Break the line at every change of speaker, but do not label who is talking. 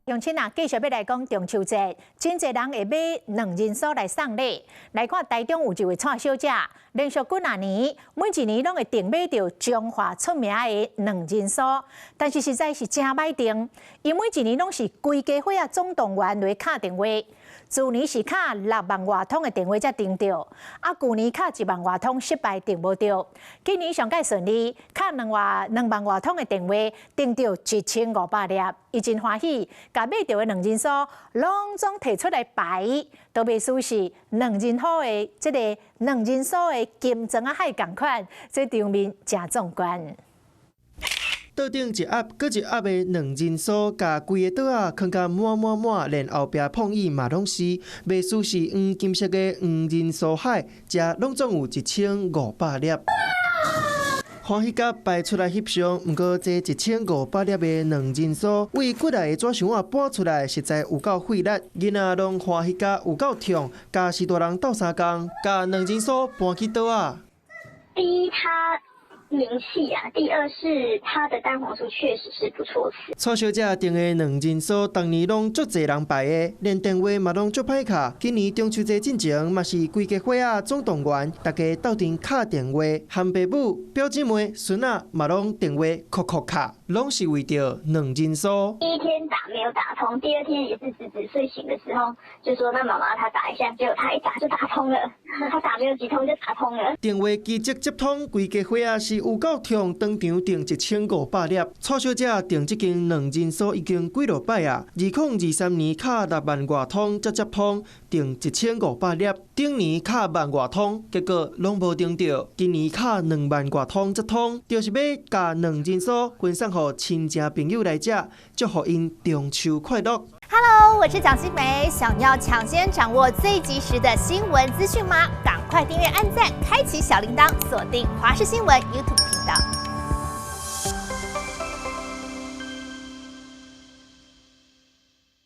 乡亲啊，继续要来讲中秋节，真侪人会买两人酥来送礼。来看台中有一位蔡小姐，连续几啊年，每一年拢会订买到中华出名的两人酥，但是实在是真歹订，因每一年拢是规家伙啊总动员来敲电话。去年是敲6万外通的电话才订到，去年敲1万外通失败订无到，今年上届顺利，敲2万外通的电话订到1500粒，伊真欢喜，甲买到的两人酥拢总摕出来摆，都袂输是两人好的这个两人酥的金装啊海同款，这场面真壮观。
桌顶一盒搁一盒的两人酥，甲规个桌啊放甲满，连后壁碰椅嘛拢是，袂输是黄金色的黄人酥海，食拢总有1500粒。欢喜甲摆出来翕相，毋过这1500粒的两人酥，为骨内的纸箱仔搬出来，实在有够费力。囡仔拢欢喜甲有够痛，甲是大人斗相共，甲两人酥搬去倒啊。
第一，它名气啊；第二是它的蛋黄酥确实是不错吃。
蔡小姐订的两人酥，当年拢足侪人排的，连电话嘛拢足歹敲。今年中秋节进前，嘛是规家伙仔总动员，大家斗阵敲电话，和爸母、表姐妹、孙仔嘛拢电话敲，拢是为着两人酥。
第一天打没有打通，第二天也是侄子睡醒的时候就说：“那妈妈她打一下。”结果她一打就打通了，她打没有几通就打通了。
电话机接通，规家伙仔是有够痛，当场订1500粒。蔡小姐订这间两人酥已经几落摆啊！2023年敲6万外通才接通，订1500粒。顶年敲万外通，结果拢无订到。今年敲2万外通接通，就是要甲两人酥分享给亲戚朋友来食，祝福因中秋快乐。
Hello， 我是蒋欣梅。想要抢先掌握最及时的新闻资讯吗？赶快订阅、按赞、开启小铃铛，锁定华视新闻 YouTube 频道。